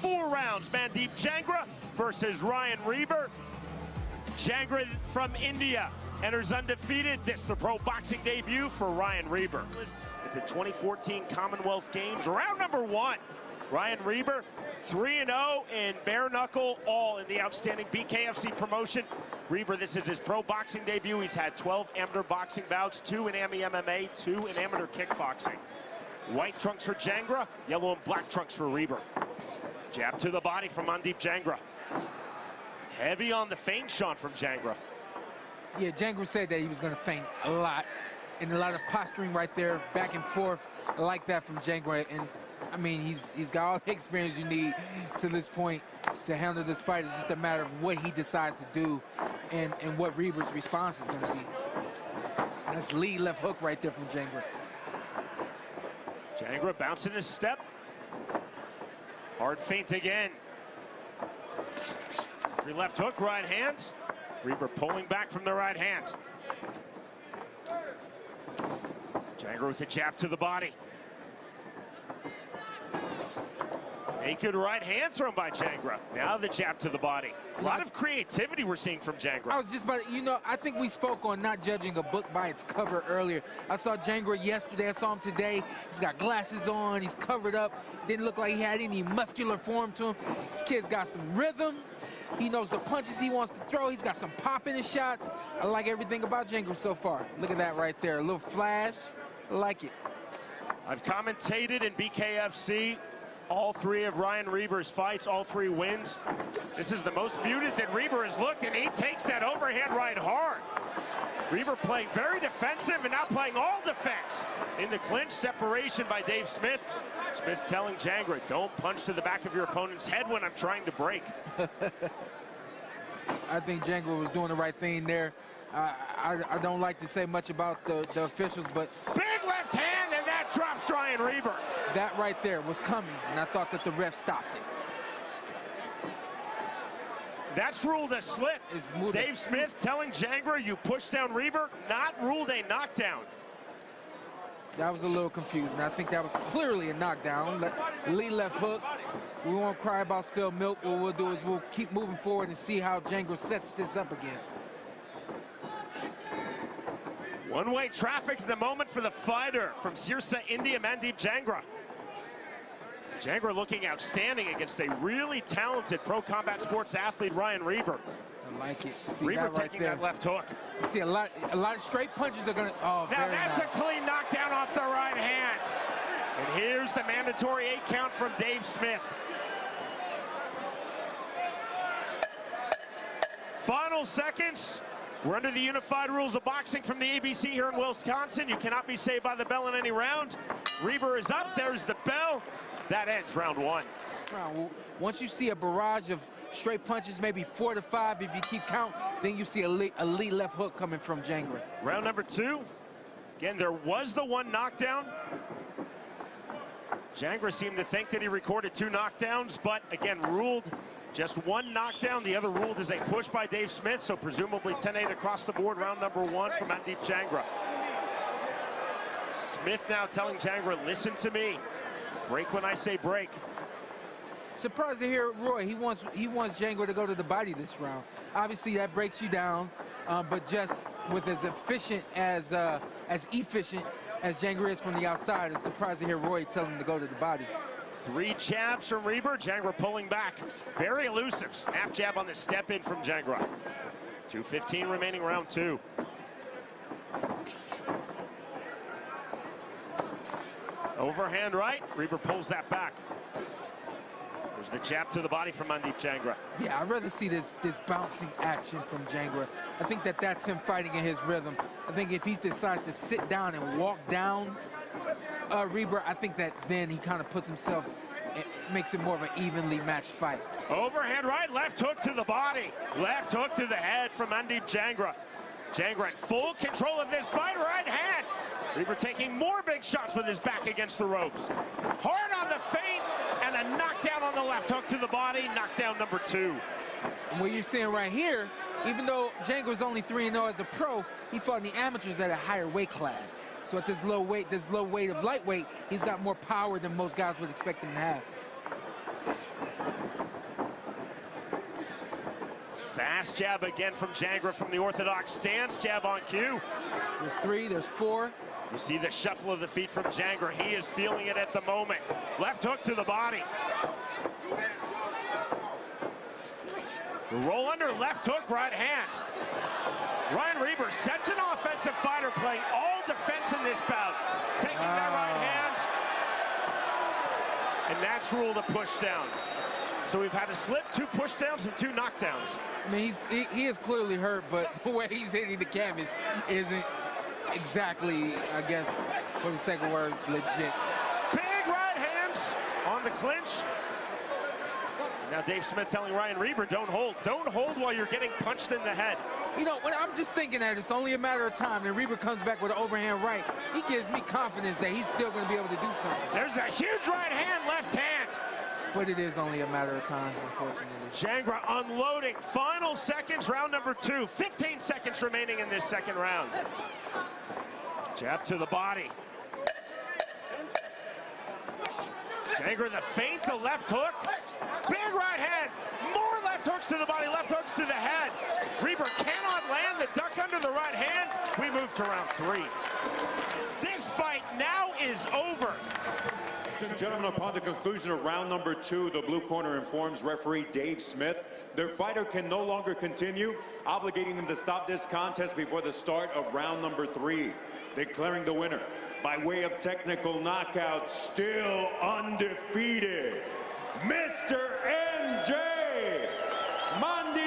4 rounds. Mandeep Jangra versus Ryan Reber. Jangra from India enters undefeated. This the pro boxing debut for Ryan Reber. At the 2014 Commonwealth Games, round number 1. Ryan Reber, 3-0 in bare knuckle, all in the outstanding BKFC promotion. Reber, this is his pro boxing debut. He's had 12 amateur boxing bouts, 2 in MMA, 2 in amateur kickboxing. White trunks for Jangra, yellow and black trunks for Reber. Jab to the body from Mandeep Jangra. Heavy on the feint shot from Jangra. Yeah, Jangra said that he was going to feint a lot, and a lot of posturing right there, back and forth. I like that from Jangra, and I mean, he's got all the experience you need to this point to handle this fight. It's just a matter of what he decides to do and what Reber's response is going to be. That's lead left hook right there from Jangra. Jangra bouncing his step. Hard feint again. Free left hook, right hand. Reber pulling back from the right hand. Jangra with a jab to the body. Naked right hand thrown by Jangra. Now the jab to the body. A lot of creativity we're seeing from Jangra. I was just about to, you know, I think we spoke on not judging a book by its cover earlier. I saw Jangra yesterday, I saw him today. He's got glasses on, he's covered up. Didn't look like he had any muscular form to him. This kid's got some rhythm. He knows the punches he wants to throw. He's got some pop in his shots. I like everything about Jangra so far. Look at that right there, a little flash. I like it. I've commentated in BKFC all 3 of Ryan Reber's fights, all 3 wins. This is the most muted that Reber has looked, and he takes that overhand right hard. Reber playing very defensive and now playing all defense. In the clinch, separation by Dave Smith. Smith telling Jangra, don't punch to the back of your opponent's head when I'm trying to break. I think Jangra was doing the right thing there. I don't like to say much about the officials, but big left hand, and that drops Ryan Reber. That right there was coming, and I thought that the ref stopped it. That's ruled a slip. Dave Smith telling Jangra, you push down Reber, not ruled a knockdown. That was a little confusing. I think that was clearly a knockdown. Lead left hook. We won't cry about spilled milk. What we'll do is we'll keep moving forward and see how Jangra sets this up again. One-way traffic at the moment for the fighter from Sirsa, India, Mandeep Jangra. Jangra looking outstanding against a really talented pro combat sports athlete, Ryan Reber. I like it. See Reber that right taking there. that left hook. See a lot of straight punches are gonna. Oh, now that's nice. a clean knockdown off the right hand. And here's the mandatory 8 count from Dave Smith. Final seconds. We're under the unified rules of boxing from the ABC here in Wisconsin. You cannot be saved by the bell in any round. Reber is up. There's the bell. That ends round 1. Once you see a barrage of straight punches, maybe 4 to 5, if you keep count, then you see a lead left hook coming from Jangra. Round number 2. Again, there was the 1 knockdown. Jangra seemed to think that he recorded 2 knockdowns, but again, ruled just 1 knockdown. The other ruled is a push by Dave Smith, so presumably 10-8 across the board. Round number 1 for Mandeep Jangra. Smith now telling Jangra, listen to me. Break when I say break. Surprised to hear Roy. He wants Jangra to go to the body this round. Obviously, that breaks you down, but just with as efficient as Jangra is from the outside, I'm surprised to hear Roy tell him to go to the body. 3 jabs from Reber. Jangra pulling back. Very elusive. Snap jab on the step in from Jangra. 2:15 remaining, round 2. Overhand right. Reber pulls that back. There's the jab to the body from Mandeep Jangra. Yeah, I'd rather see this bouncing action from Jangra. I think that's him fighting in his rhythm. I think if he decides to sit down and walk down Reber, I think that then he kind of puts himself, it makes it more of an evenly matched fight. Overhand right, left hook to the body. Left hook to the head from Mandeep Jangra. Jangra in full control of this fight, right hand. Reber taking more big shots with his back against the ropes. Hard on the feint, and a knockdown on the left hook to the body. Knockdown number 2. And what you're seeing right here, even though Jangra's only 3-0 as a pro, he fought in the amateurs at a higher weight class. So at this low weight of lightweight, he's got more power than most guys would expect him to have. Fast jab again from Jangra from the orthodox stance. Jab on cue. There's 3, there's 4. You see the shuffle of the feet from Jangra. He is feeling it at the moment. Left hook to the body. The roll under, left hook, right hand. Ryan Reber, such an offensive fighter, playing all defense in this bout. Taking that right hand. And that's ruled a push down. So we've had a slip, 2 push downs, and 2 knockdowns. I mean, he is clearly hurt, but the way he's hitting the canvas isn't exactly, I guess, for the sake of words, legit. Big right hands on the clinch. Now Dave Smith telling Ryan Reber, don't hold. Don't hold while you're getting punched in the head. You know, when I'm just thinking that it's only a matter of time, and Reber comes back with an overhand right, he gives me confidence that he's still going to be able to do something. There's a huge right hand, left hand. But it is only a matter of time, unfortunately. Jangra unloading. Final seconds, round number 2. 15 seconds remaining in this second round. Jab to the body. Jangra the feint, the left hook. Big right hand. More left hooks to the body, left hooks to the head. Reber cannot land the duck under the right hand. We move to round 3. This fight now is over. Ladies and gentlemen, upon the conclusion of round number 2, the blue corner informs referee Dave Smith their fighter can no longer continue, obligating him to stop this contest before the start of round number 3. Declaring the winner by way of technical knockout, still undefeated, Mr. MJ, Mandeep